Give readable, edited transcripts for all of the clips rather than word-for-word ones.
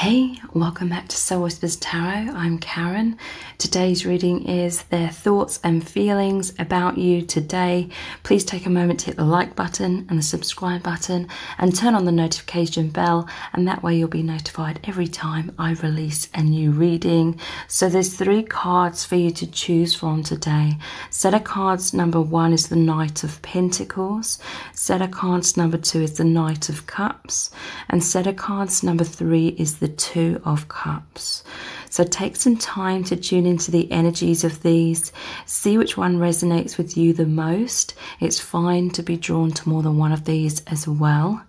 Hey, welcome back to Soul Whispers Tarot. I'm Karen. Today's reading is their thoughts and feelings about you today. Please take a moment to hit the like button and the subscribe button and turn on the notification bell, and that way you'll be notified every time I release a new reading. So there's 3 cards for you to choose from today. Set of cards number 1 is the Knight of Pentacles. Set of cards number 2 is the Knight of Cups. And set of cards number 3 is the 2 of Cups. So take some time to tune into the energies of these. See which one resonates with you the most. It's fine to be drawn to more than one of these as well.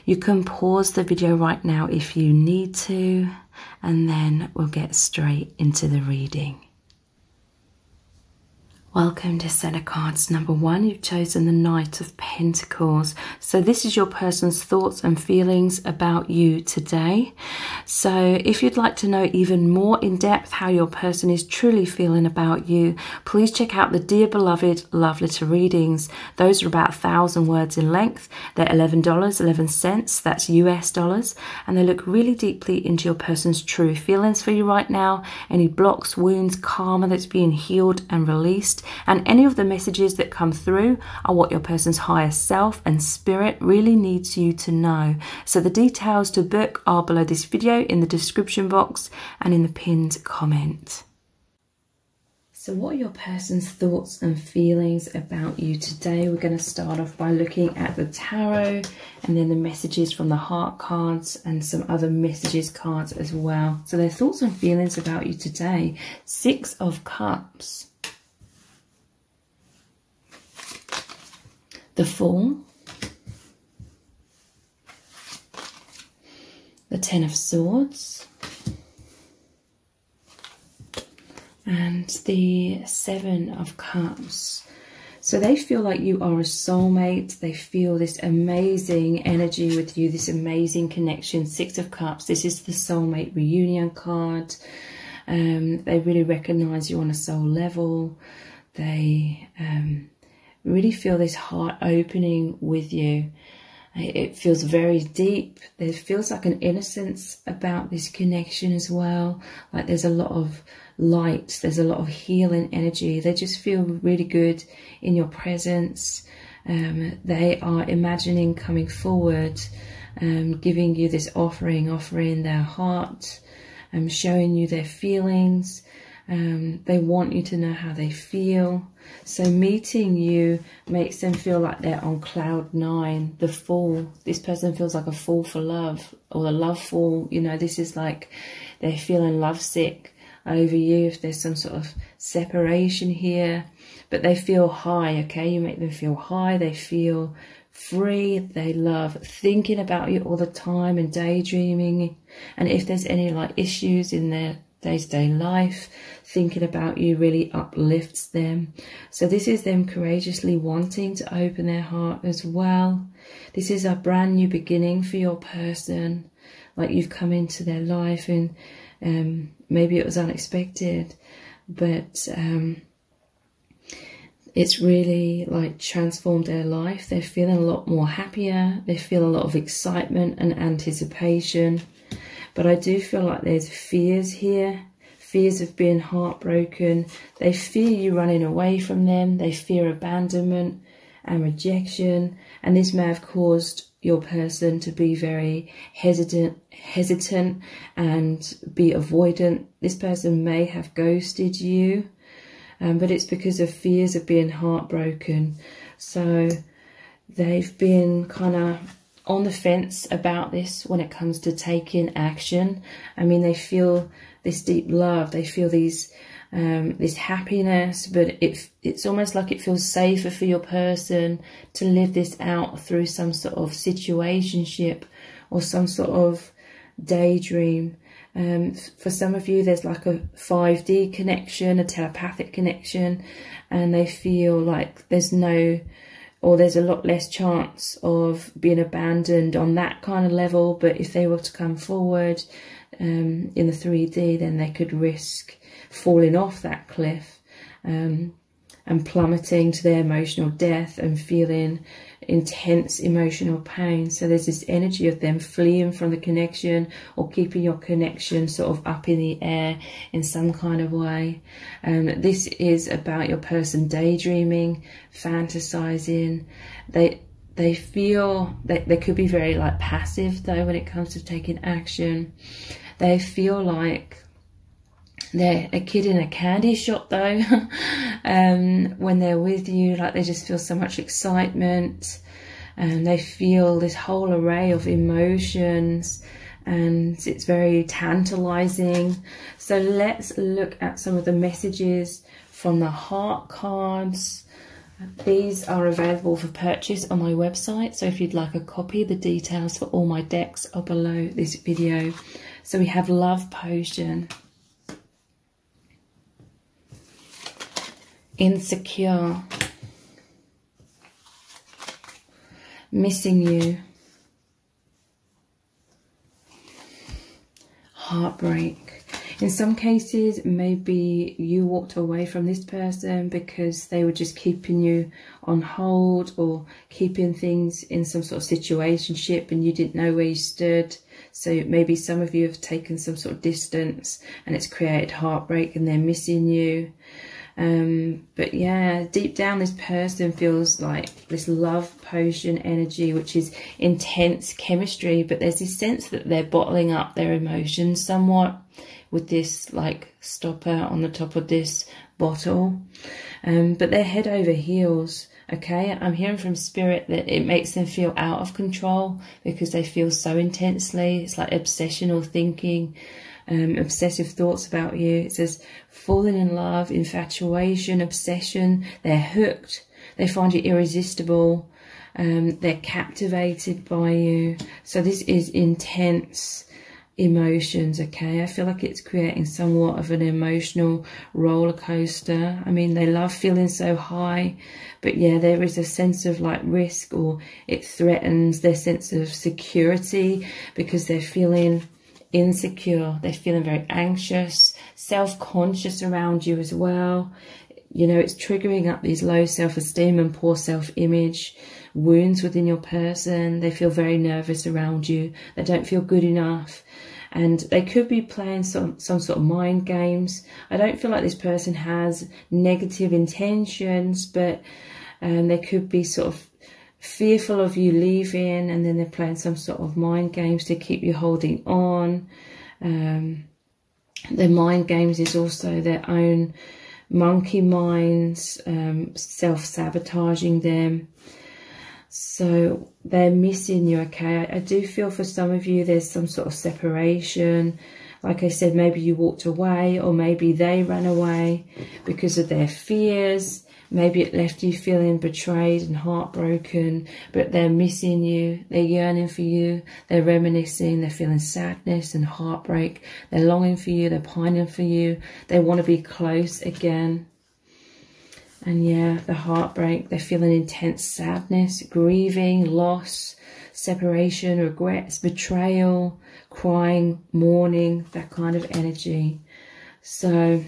You can pause the video right now if you need to, and then we'll get straight into the reading. Welcome to set of cards number 1. You've chosen the Knight of Pentacles. So this is your person's thoughts and feelings about you today. So if you'd like to know even more in depth how your person is truly feeling about you, please check out the Dear Beloved Love Letter readings. Those are about 1,000 words in length. They're $11.11. That's US dollars. And they look really deeply into your person's true feelings for you right now. Any blocks, wounds, karma that's being healed and released. And any of the messages that come through are what your person's higher self and spirit really needs you to know. So the details to book are below this video in the description box and in the pinned comment. So what are your person's thoughts and feelings about you today? We're going to start off by looking at the tarot and then the messages from the heart cards and some other messages cards as well. So their thoughts and feelings about you today. 6 of Cups. The Fool, the 10 of Swords, and the 7 of Cups. So they feel like you are a soulmate. They feel this amazing energy with you, this amazing connection. 6 of Cups, this is the soulmate reunion card. They really recognize you on a soul level. They really feel this heart opening with you. It feels very deep. There feels like an innocence about this connection as well. Like there's a lot of light. There's a lot of healing energy. They just feel really good in your presence. They are imagining coming forward, giving you this offering their heart, showing you their feelings. They want you to know how they feel. So meeting you makes them feel like they're on cloud 9. The Fool, this person feels like a fool for love, or the love fool. You know, this is like they're feeling lovesick over you if there's some sort of separation here. But they feel high, okay? You make them feel high. They feel free. They love thinking about you all the time and daydreaming. And if there's any like issues in their day-to-day life, thinking about you really uplifts them. So this is them courageously wanting to open their heart as well. This is a brand new beginning for your person. Like you've come into their life and maybe it was unexpected, but it's really like transformed their life. They're feeling a lot more happier. They feel a lot of excitement and anticipation. But I do feel like there's fears here. Fears of being heartbroken. They fear you running away from them. They fear abandonment and rejection. And this may have caused your person to be very hesitant and be avoidant. This person may have ghosted you, but it's because of fears of being heartbroken. So they've been kind of on the fence about this when it comes to taking action. I mean, they feel this deep love. They feel these this happiness, but it's almost like it feels safer for your person to live this out through some sort of situationship or some sort of daydream. For some of you, there's like a 5D connection, a telepathic connection, and they feel like there's a lot less chance of being abandoned on that kind of level. But if they were to come forward in the 3D, then they could risk falling off that cliff and plummeting to their emotional death and feeling intense emotional pain. So there's this energy of them fleeing from the connection or keeping your connection sort of up in the air in some kind of way. This is about your person daydreaming, fantasizing. They feel that they could be very like passive though when it comes to taking action. They feel like they're a kid in a candy shop though. When they're with you, like they just feel so much excitement, and they feel this whole array of emotions, and it's very tantalizing. So let's look at some of the messages from the heart cards. These are available for purchase on my website, so if you'd like a copy, the details for all my decks are below this video. So we have Love Potion, Insecure, Missing You, Heartbreak. In some cases, maybe you walked away from this person because they were just keeping you on hold or keeping things in some sort of situationship and you didn't know where you stood. So maybe some of you have taken some sort of distance and it's created heartbreak and they're missing you. But yeah, deep down this person feels like this love potion energy, which is intense chemistry, but there's this sense that they're bottling up their emotions somewhat with this like stopper on the top of this bottle. But they're head over heels. Okay, I'm hearing from Spirit that it makes them feel out of control because they feel so intensely. It's like obsessional thinking, obsessive thoughts about you. It says falling in love, infatuation, obsession. They're hooked. They find you irresistible. They're captivated by you. So this is intense emotions. Okay, I feel like it's creating somewhat of an emotional roller coaster. I mean, they love feeling so high, but yeah, there is a sense of like risk, or it threatens their sense of security because they're feeling insecure. They're feeling very anxious, self-conscious around you as well. You know, it's triggering up these low self-esteem and poor self-image wounds within your person. They feel very nervous around you. They don't feel good enough. And they could be playing some sort of mind games. I don't feel like this person has negative intentions, but they could be sort of fearful of you leaving, and then they're playing some sort of mind games to keep you holding on. Their mind games is also their own monkey minds, self-sabotaging them. So they're missing you, okay? I do feel for some of you there's some sort of separation. Like I said, maybe you walked away, or maybe they ran away because of their fears. Maybe it left you feeling betrayed and heartbroken, but they're missing you. They're yearning for you. They're reminiscing. They're feeling sadness and heartbreak. They're longing for you. They're pining for you. They want to be close again. And yeah, the heartbreak, they're feeling intense sadness, grieving, loss, separation, regrets, betrayal, crying, mourning, that kind of energy. So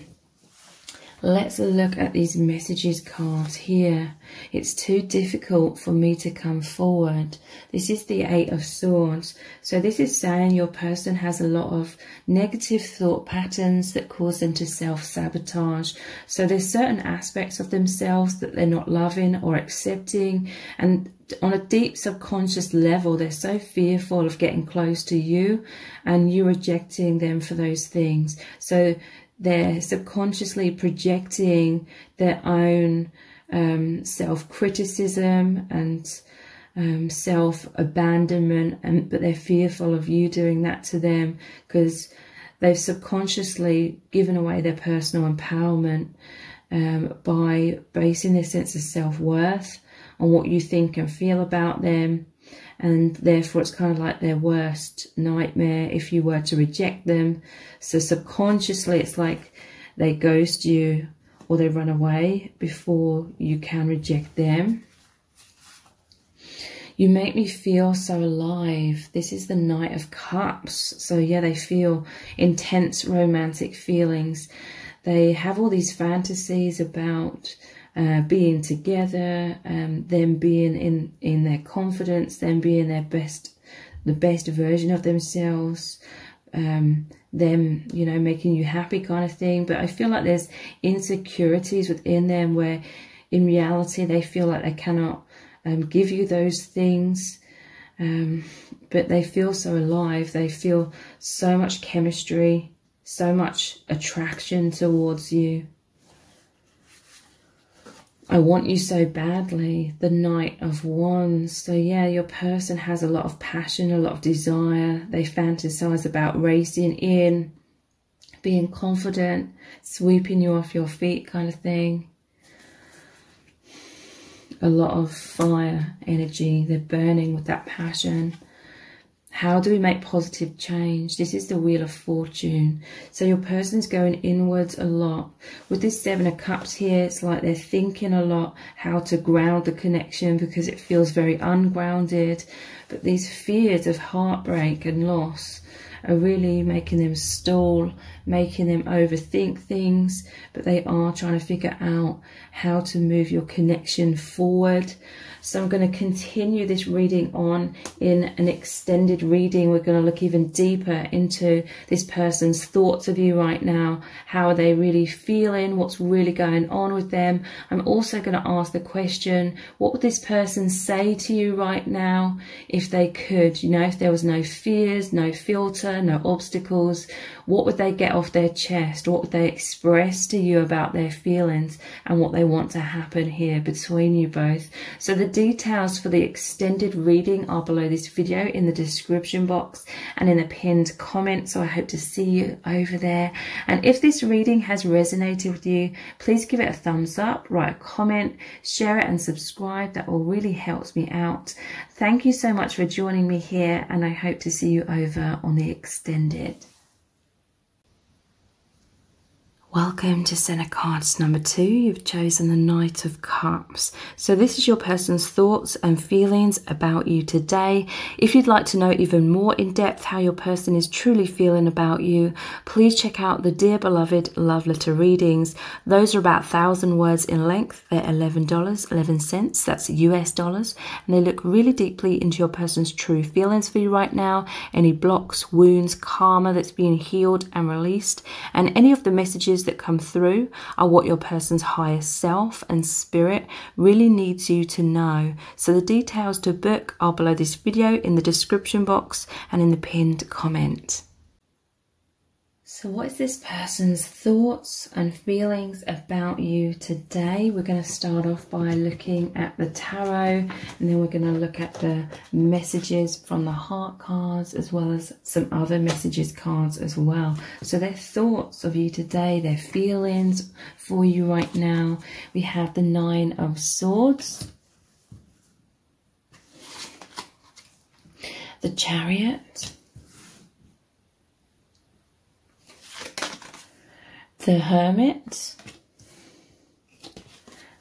let's look at these messages cards here. It's too difficult for me to come forward. This is the Eight of Swords. So this is saying your person has a lot of negative thought patterns that cause them to self-sabotage. So there's certain aspects of themselves that they're not loving or accepting. And on a deep subconscious level, they're so fearful of getting close to you and you rejecting them for those things. So they're subconsciously projecting their own self-criticism and self-abandonment, but they're fearful of you doing that to them because they've subconsciously given away their personal empowerment by basing their sense of self-worth on what you think and feel about them. And therefore it's kind of like their worst nightmare if you were to reject them. So subconsciously it's like they ghost you or they run away before you can reject them. You make me feel so alive. This is the Knight of Cups. So yeah, they feel intense romantic feelings. They have all these fantasies about being together, them being in their confidence, them being the best version of themselves, them, you know, making you happy kind of thing. But I feel like there's insecurities within them where in reality they feel like they cannot give you those things. But they feel so alive. They feel so much chemistry, so much attraction towards you. I want you so badly, the Knight of Wands. So yeah, your person has a lot of passion, a lot of desire. They fantasize about racing in, being confident, sweeping you off your feet kind of thing. A lot of fire energy. They're burning with that passion. How do we make positive change? This is the Wheel of Fortune. So your person's going inwards a lot. With this Seven of Cups here, it's like they're thinking a lot how to ground the connection because it feels very ungrounded. But these fears of heartbreak and loss are really making them stall, making them overthink things. But they are trying to figure out how to move your connection forward. So I'm going to continue this reading on in an extended reading. We're going to look even deeper into this person's thoughts of you right now. How are they really feeling? What's really going on with them? I'm also going to ask the question, what would this person say to you right now if they could? You know, if there was no fears, no filter, no obstacles, what would they get off their chest? What would they express to you about their feelings and what they want to happen here between you both? So the details for the extended reading are below this video in the description box and in the pinned comment. So I hope to see you over there. And if this reading has resonated with you, please give it a thumbs up, write a comment, share it and subscribe. That all really helps me out. Thank you so much for joining me here, and I hope to see you over on the extended. Welcome to Center Cards number 2. You've chosen the Knight of Cups. So this is your person's thoughts and feelings about you today. If you'd like to know even more in depth how your person is truly feeling about you, please check out the Dear Beloved Love Letter readings. Those are about 1,000 words in length. They're $11.11. That's US dollars. And they look really deeply into your person's true feelings for you right now. Any blocks, wounds, karma that's being healed and released. And any of the messages that come through are what your person's higher self and spirit really needs you to know. So the details to book are below this video in the description box and in the pinned comment. So what is this person's thoughts and feelings about you today? We're going to start off by looking at the tarot, and then we're going to look at the messages from the heart cards as well as some other messages cards as well. So their thoughts of you today, their feelings for you right now. We have the Nine of Swords, the Chariot, the Hermit,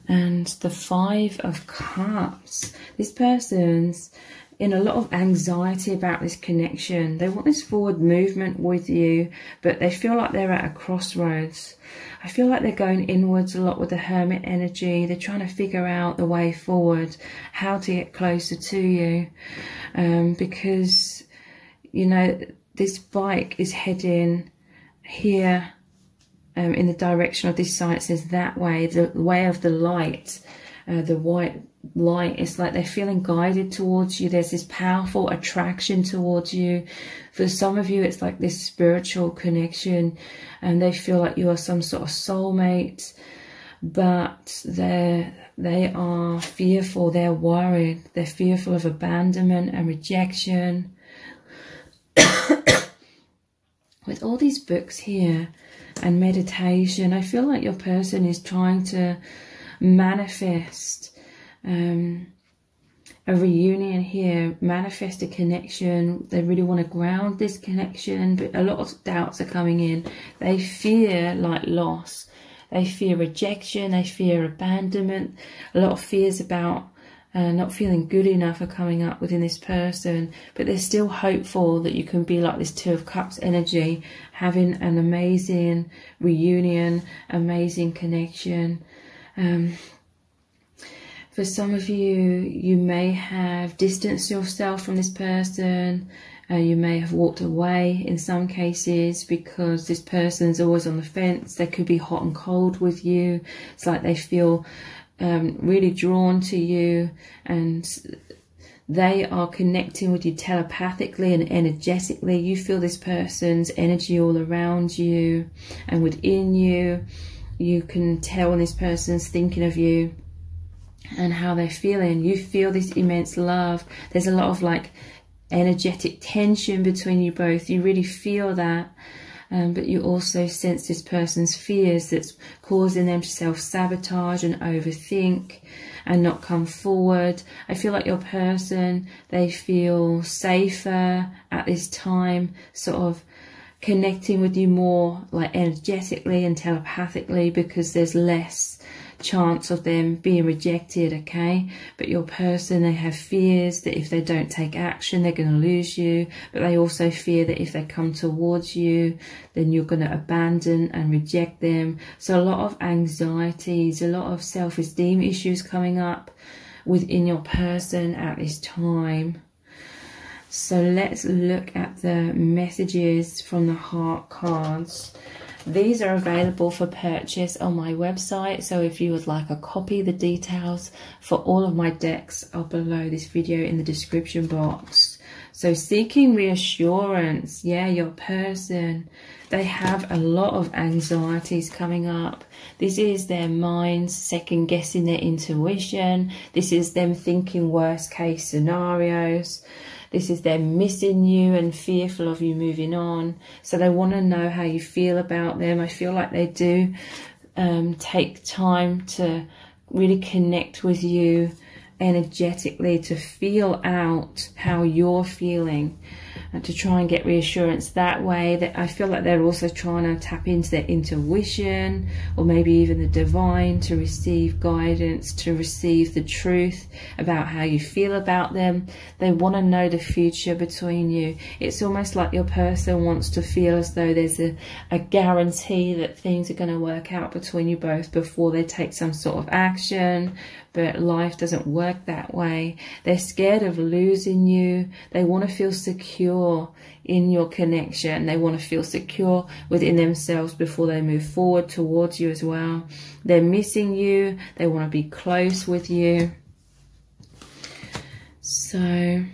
and the Five of Cups. This person's in a lot of anxiety about this connection. They want this forward movement with you, but they feel like they're at a crossroads. I feel like they're going inwards a lot with the Hermit energy. They're trying to figure out the way forward, how to get closer to you, because, you know, this bike is heading here. In the direction of this sign, it says that way, the way of the light, the white light. It's like they're feeling guided towards you. There's this powerful attraction towards you. For some of you, it's like this spiritual connection, and they feel like you are some sort of soulmate, but they are fearful, they're worried, they're fearful of abandonment and rejection. With all these books here, and meditation, I feel like your person is trying to manifest a reunion here, manifest a connection. They really want to ground this connection, but a lot of doubts are coming in. They fear like loss, they fear rejection, they fear abandonment. A lot of fears about not feeling good enough are coming up within this person, but they're still hopeful that you can be like this Two of Cups energy, having an amazing reunion, amazing connection. For some of you, you may have distanced yourself from this person. You may have walked away in some cases because this person's always on the fence. They could be hot and cold with you. It's like they feel really drawn to you, and they are connecting with you telepathically and energetically. You feel this person's energy all around you and within you. You can tell when this person's thinking of you and how they're feeling. You feel this immense love. There's a lot of like energetic tension between you both. You really feel that, but you also sense this person's fears that's causing them to self-sabotage and overthink and not come forward. I feel like your person, they feel safer at this time, sort of connecting with you more like energetically and telepathically, because there's less chance of them being rejected, okay? But your person, they have fears that if they don't take action, they're going to lose you. But they also fear that if they come towards you, then you're going to abandon and reject them. So a lot of anxieties, a lot of self-esteem issues coming up within your person at this time. So let's look at the messages from the heart cards. These are available for purchase on my website, so if you would like a copy, the details for all of my decks are below this video in the description box. So seeking reassurance, yeah, your person, they have a lot of anxieties coming up. This is their minds second guessing their intuition. This is them thinking worst case scenarios. This is them missing you and fearful of you moving on. So they want to know how you feel about them. I feel like they do take time to really connect with you energetically, to feel out how you're feeling and to try and get reassurance that way. That I feel like they're also trying to tap into their intuition or maybe even the divine to receive guidance, to receive the truth about how you feel about them. They want to know the future between you. It's almost like your person wants to feel as though there's a guarantee that things are going to work out between you both before they take some sort of action. But life doesn't work that way. They're scared of losing you. They want to feel secure in your connection. They want to feel secure within themselves before they move forward towards you as well. They're missing you. They want to be close with you. So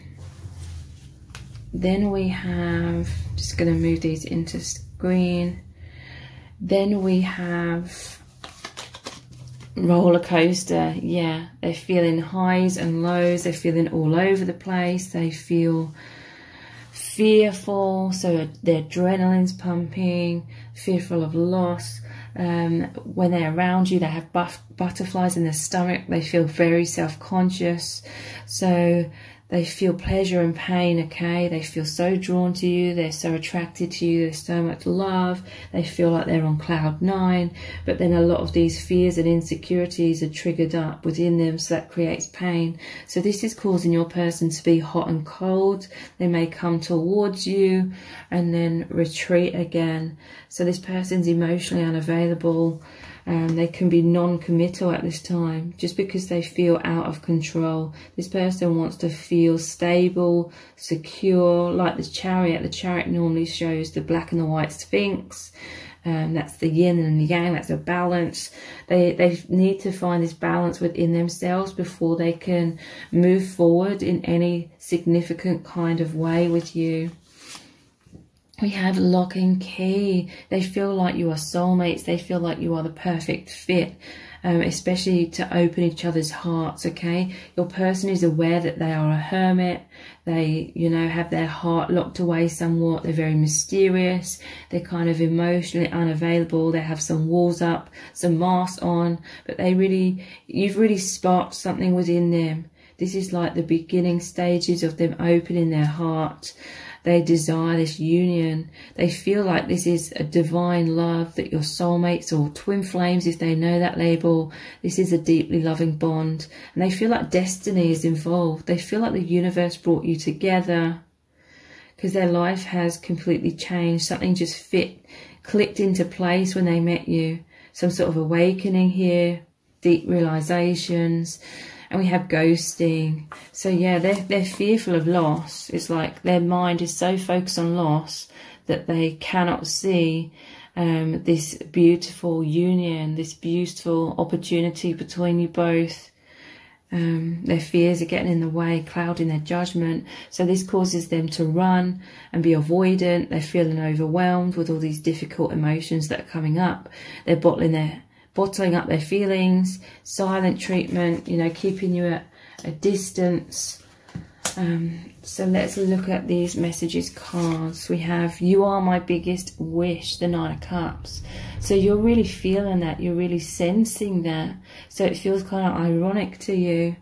then we have, just going to move these into screen. Then we have roller coaster. Yeah, they're feeling highs and lows. They're feeling all over the place. They feel fearful, so their adrenaline's pumping, fearful of loss. When they're around you, they have butterflies in their stomach. They feel very self-conscious, so they feel pleasure and pain, okay? They feel so drawn to you. They're so attracted to you. There's so much love. They feel like they're on cloud 9. But then a lot of these fears and insecurities are triggered up within them, so that creates pain. So this is causing your person to be hot and cold. They may come towards you and then retreat again. So this person's emotionally unavailable. They can be non-committal at this time just because they feel out of control. This person wants to feel stable, secure, like the Chariot. The Chariot normally shows the black and the white Sphinx. That's the yin and the yang, that's a balance. They need to find this balance within themselves before they can move forward in any significant kind of way with you. We have lock and key. They feel like you are soulmates. They feel like you are the perfect fit, especially to open each other's hearts, okay? Your person is aware that they are a hermit. They, you know, have their heart locked away somewhat. They're very mysterious. They're kind of emotionally unavailable. They have some walls up, some masks on, but you've really sparked something within them. This is like the beginning stages of them opening their heart. They desire this union. They feel like this is a divine love, that your soulmates or twin flames, if they know that label, this is a deeply loving bond. And they feel like destiny is involved. They feel like the universe brought you together because their life has completely changed. Something just clicked into place when they met you. Some sort of awakening here, deep realizations. And we have ghosting. So yeah, they're fearful of loss. It's like their mind is so focused on loss that they cannot see this beautiful union, this beautiful opportunity between you both. Their fears are getting in the way, clouding their judgment. So this causes them to run and be avoidant. They're feeling overwhelmed with all these difficult emotions that are coming up. They're bottling up their feelings, silent treatment, you know, keeping you at a distance. So let's look at these messages cards. We have, you are my biggest wish, the Nine of Cups. So you're really feeling that, you're really sensing that. So it feels kind of ironic to you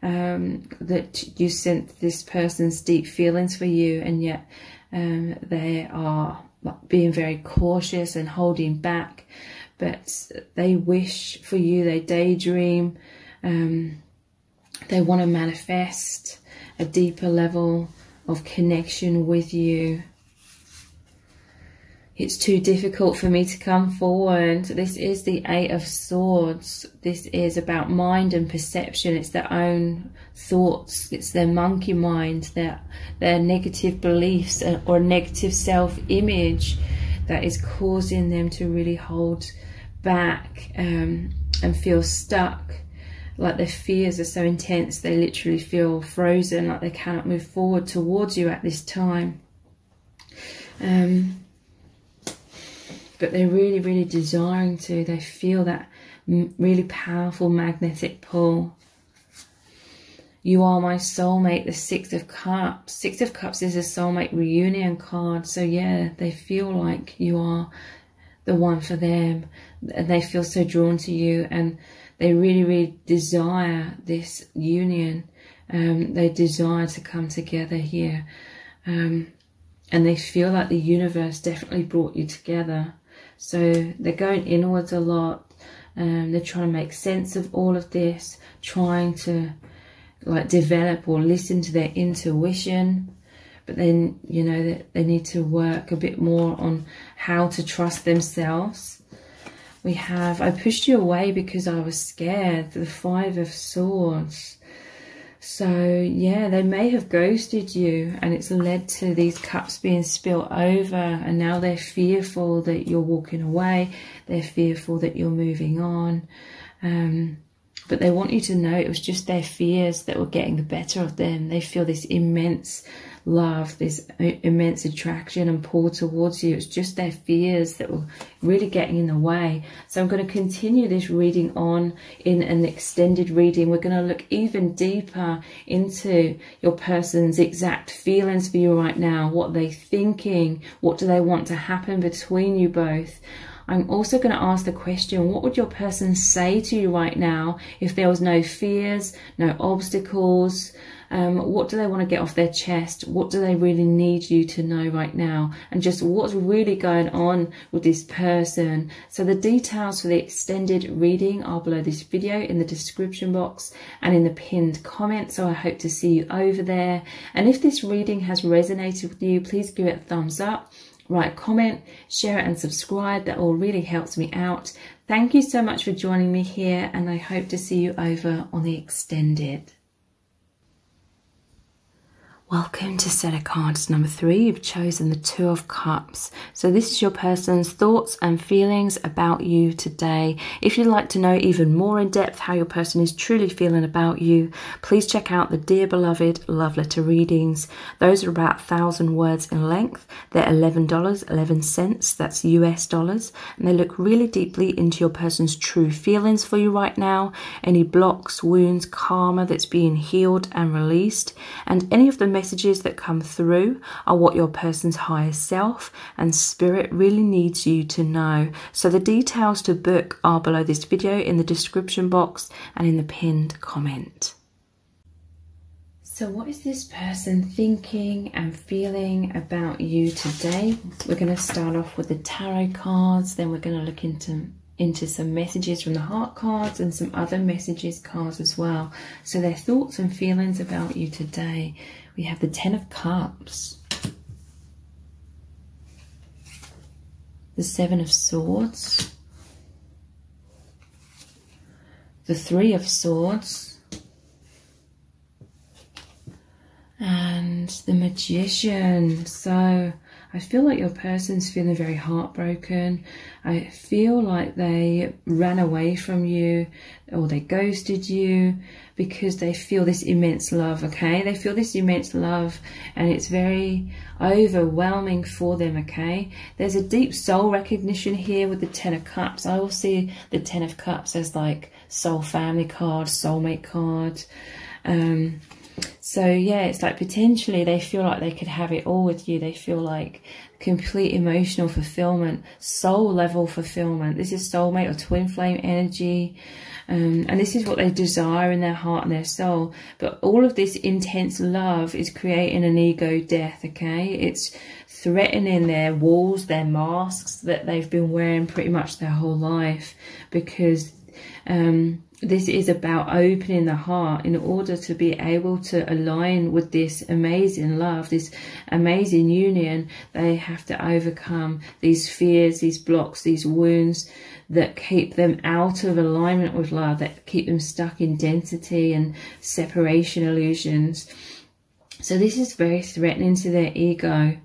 that you sense this person's deep feelings for you, and yet they are being very cautious and holding back. But they wish for you, they daydream, they want to manifest a deeper level of connection with you. It's too difficult for me to come forward. This is the Eight of Swords. This is about mind and perception. It's their own thoughts. It's their monkey mind, their negative beliefs or negative self-image that is causing them to really hold back and feel stuck. Like their fears are so intense, they literally feel frozen, like they cannot move forward towards you at this time. But they're really, really desiring to. They feel that really powerful magnetic pull. You are my soulmate, the Six of Cups. Six of Cups is a soulmate reunion card. So yeah, they feel like you are the one for them. And they feel so drawn to you, and they really, really desire this union. They desire to come together here. And they feel like the universe definitely brought you together. So they're going inwards a lot. They're trying to make sense of all of this, trying to like develop or listen to their intuition. But then, you know, they need to work a bit more on how to trust themselves. We have, I pushed you away because I was scared, the Five of Swords. So yeah, they may have ghosted you, and it's led to these cups being spilt over, and now they're fearful that you're walking away. They're fearful that you're moving on. But they want you to know it was just their fears that were getting the better of them. They feel this immense love, this immense attraction and pull towards you. It's just their fears that were really getting in the way. So I'm going to continue this reading on in an extended reading. We're going to look even deeper into your person's exact feelings for you right now. What they're thinking, what do they want to happen between you both. I'm also going to ask the question, what would your person say to you right now if there was no fears, no obstacles? What do they want to get off their chest? What do they really need you to know right now? And just what's really going on with this person? So the details for the extended reading are below this video in the description box and in the pinned comment. So I hope to see you over there. And if this reading has resonated with you, please give it a thumbs up. Write a comment, share it and subscribe. That all really helps me out. Thank you so much for joining me here, and I hope to see you over on the extended. Welcome to set of cards number 3. You've chosen the Two of Cups. So this is your person's thoughts and feelings about you today. If you'd like to know even more in depth how your person is truly feeling about you, please check out the Dear Beloved Love Letter readings. Those are about 1,000 words in length. They're $11.11. That's US dollars. And they look really deeply into your person's true feelings for you right now. Any blocks, wounds, karma that's being healed and released. And any of the messages that come through are what your person's higher self and spirit really needs you to know. So the details to book are below this video in the description box and in the pinned comment. So what is this person thinking and feeling about you today? We're going to start off with the tarot cards, then we're going to look into some messages from the heart cards and some other messages cards as well. So their thoughts and feelings about you today. We have the Ten of Cups, the Seven of Swords, the Three of Swords, the Magician. So I feel like your person's feeling very heartbroken. I feel like they ran away from you or they ghosted you because they feel this immense love, okay? They feel this immense love and it's very overwhelming for them, okay? There's a deep soul recognition here with the Ten of Cups. I will see the Ten of Cups as like soul family card, soulmate card. So yeah, it's like potentially they feel like they could have it all with you. They feel like complete emotional fulfillment, soul level fulfillment. This is soulmate or twin flame energy. And this is what they desire in their heart and their soul. But all of this intense love is creating an ego death, okay? It's threatening their walls, their masks that they've been wearing pretty much their whole life, because this is about opening the heart in order to be able to align with this amazing love, this amazing union. They have to overcome these fears, these blocks, these wounds that keep them out of alignment with love, that keep them stuck in density and separation illusions. So this is very threatening to their ego.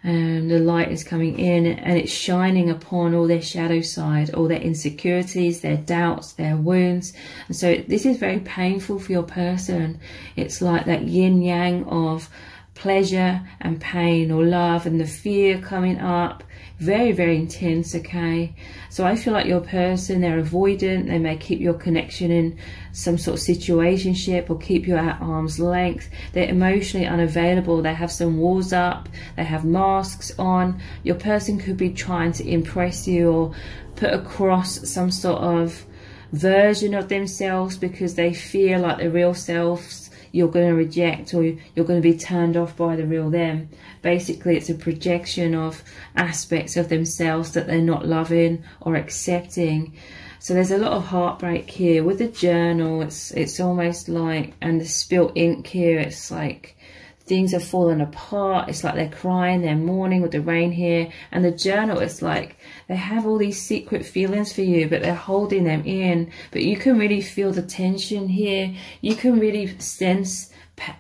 The light is coming in and it's shining upon all their shadow side, all their insecurities, their doubts, their wounds. And so this is very painful for your person. It's like that yin yang of pleasure and pain, or love and the fear coming up. Very, very intense, okay? So I feel like your person, they're avoidant. They may keep your connection in some sort of situationship or keep you at arm's length. They're emotionally unavailable. They have some walls up. They have masks on. Your person could be trying to impress you or put across some sort of version of themselves because they fear like the real selves you're going to reject, or you're going to be turned off by the real them. Basically, it's a projection of aspects of themselves that they're not loving or accepting. So there's a lot of heartbreak here. With the journal, it's almost like, and the spilt ink here, it's like things are falling apart. It's like they're crying, they're mourning with the rain here. And the journal, it's like they have all these secret feelings for you, but they're holding them in. But you can really feel the tension here. You can really sense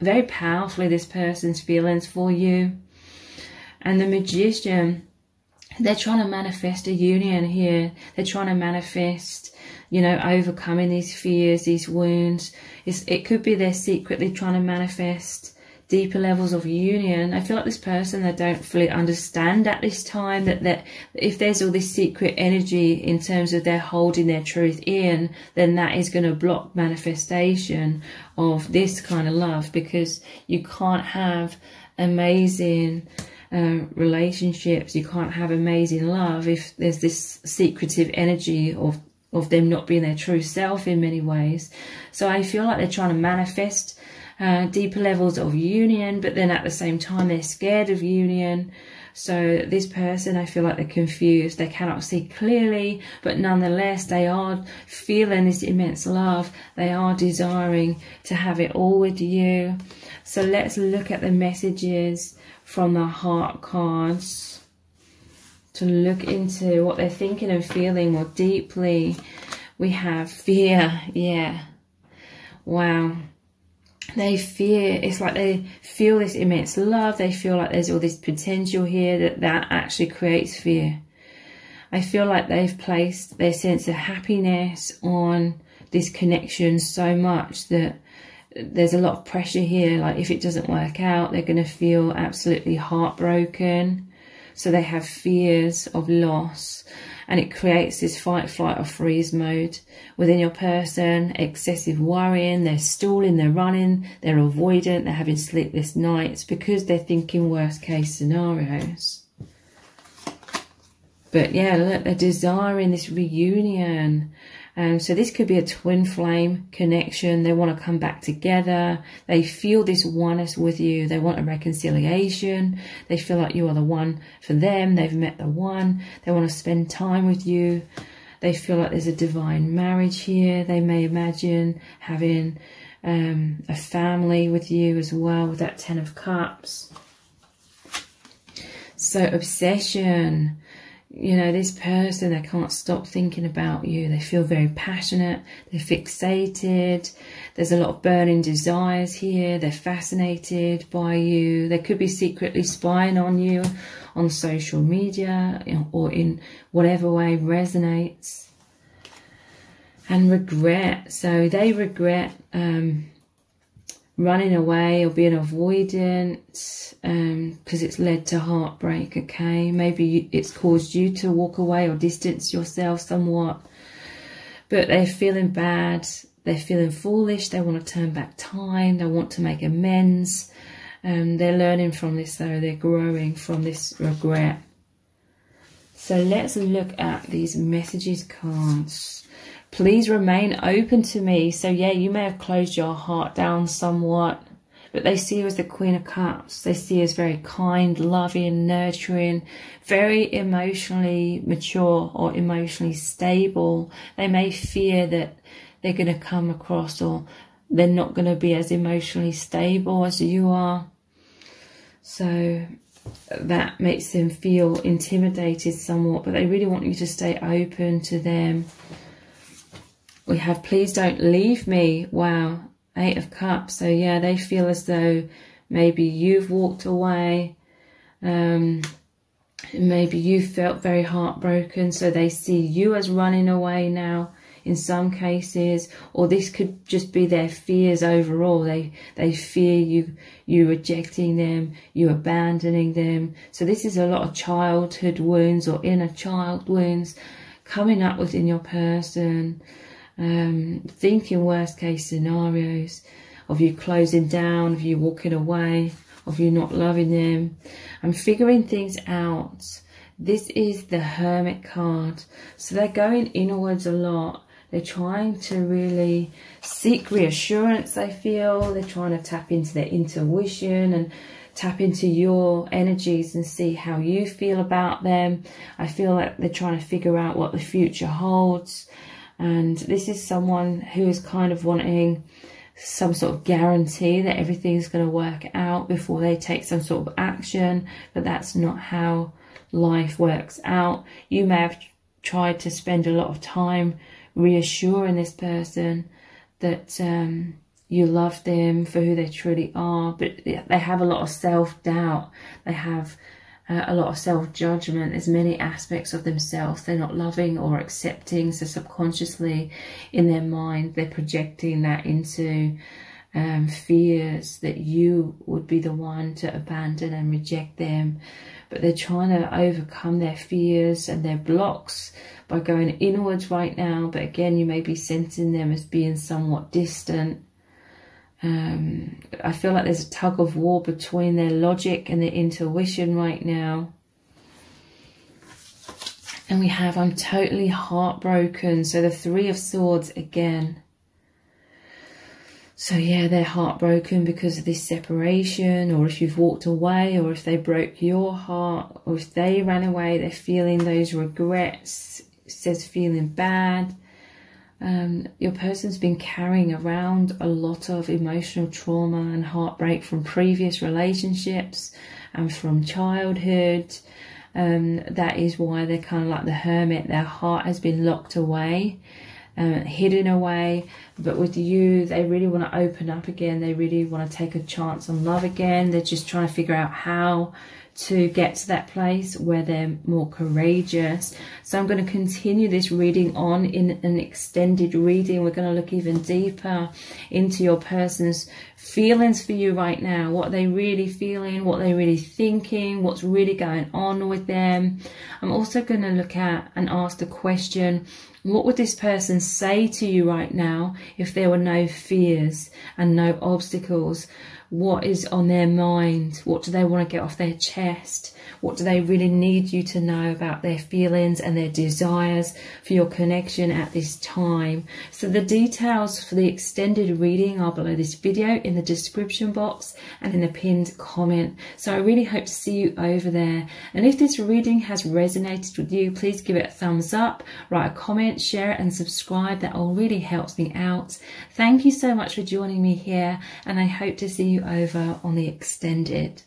very powerfully this person's feelings for you. And the Magician, they're trying to manifest a union here. They're trying to manifest, you know, overcoming these fears, these wounds. It could be they're secretly trying to manifest deeper levels of union. I feel like this person, they don't fully understand at this time that if there's all this secret energy in terms of they're holding their truth in, then that is going to block manifestation of this kind of love, because you can't have amazing relationships, you can't have amazing love if there's this secretive energy of them not being their true self in many ways. So I feel like they're trying to manifest deeper levels of union, but then at the same time they're scared of union. So this person, I feel like they're confused. They cannot see clearly, but nonetheless they are feeling this immense love. They are desiring to have it all with you. So let's look at the messages from the heart cards to look into what they're thinking and feeling more deeply. We have fear. Yeah. Wow. They fear, it's like they feel this immense love. They feel like there's all this potential here that actually creates fear. I feel like they've placed their sense of happiness on this connection so much that there's a lot of pressure here. Like if it doesn't work out, they're going to feel absolutely heartbroken. So they have fears of loss. And it creates this fight, flight or freeze mode within your person. Excessive worrying, they're stalling, they're running, they're avoidant, they're having sleepless nights because they're thinking worst case scenarios. But yeah, look, they're desiring this reunion. So this could be a twin flame connection. They want to come back together. They feel this oneness with you. They want a reconciliation. They feel like you are the one for them. They've met the one. They want to spend time with you. They feel like there's a divine marriage here. They may imagine having a family with you as well with that Ten of Cups. So obsession. you know, this person, they can't stop thinking about you. They feel very passionate. They're fixated. There's a lot of burning desires here. They're fascinated by you. They could be secretly spying on you on social media, you know, or in whatever way resonates. And regret. So they regret running away or being avoidant because it's led to heartbreak, okay? Maybe it's caused you to walk away or distance yourself somewhat. But they're feeling bad. They're feeling foolish. They want to turn back time. They want to make amends. They're learning from this, though. They're growing from this regret. So let's look at these messages cards. Please remain open to me. So yeah, you may have closed your heart down somewhat, but they see you as the Queen of Cups. They see you as very kind, loving, nurturing, very emotionally mature or emotionally stable. They may fear that they're going to come across, or they're not going to be as emotionally stable as you are. So that makes them feel intimidated somewhat, but they really want you to stay open to them. We have, please don't leave me. Wow, 8 of Cups. So yeah, they feel as though maybe you've walked away. Maybe you felt very heartbroken, so they see you as running away now in some cases, or this could just be their fears overall. They fear you rejecting them, you abandoning them. So this is a lot of childhood wounds or inner child wounds coming up within your person. Thinking worst case scenarios of you closing down, of you walking away, of you not loving them. I'm figuring things out. This is the Hermit card. So they're going inwards a lot. They're trying to really seek reassurance, I feel. They're trying to tap into their intuition and tap into your energies and see how you feel about them. I feel like they're trying to figure out what the future holds. And this is someone who is kind of wanting some sort of guarantee that everything's going to work out before they take some sort of action. But that's not how life works out. You may have tried to spend a lot of time reassuring this person that you love them for who they truly are. But they have a lot of self-doubt. They have a lot of self-judgment. There's many aspects of themselves they're not loving or accepting, so subconsciously in their mind they're projecting that into fears that you would be the one to abandon and reject them. But they're trying to overcome their fears and their blocks by going inwards right now. But again, you may be sensing them as being somewhat distant. I feel like there's a tug of war between their logic and their intuition right now. And we have, I'm totally heartbroken. So the 3 of Swords again. So yeah, they're heartbroken because of this separation, or if you've walked away, or if they broke your heart, or if they ran away, they're feeling those regrets. It says feeling bad. Your person's been carrying around a lot of emotional trauma and heartbreak from previous relationships and from childhood. That is why they're kind of like the Hermit. Their heart has been locked away, hidden away. But with you, they really want to open up again. They really want to take a chance on love again. They're just trying to figure out how to get to that place where they're more courageous. So I'm going to continue this reading on in an extended reading. We're going to look even deeper into your person's feelings for you right now. What are they really feeling? What are they really thinking? What's really going on with them? I'm also going to look at and ask the question, what would this person say to you right now if there were no fears and no obstacles? What is on their mind? What do they want to get off their chest? What do they really need you to know about their feelings and their desires for your connection at this time? So the details for the extended reading are below this video in the description box and in the pinned comment. So I really hope to see you over there. And if this reading has resonated with you, please give it a thumbs up, write a comment, share it and subscribe. That all really helps me out. Thank you so much for joining me here, and I hope to see you over on the extended.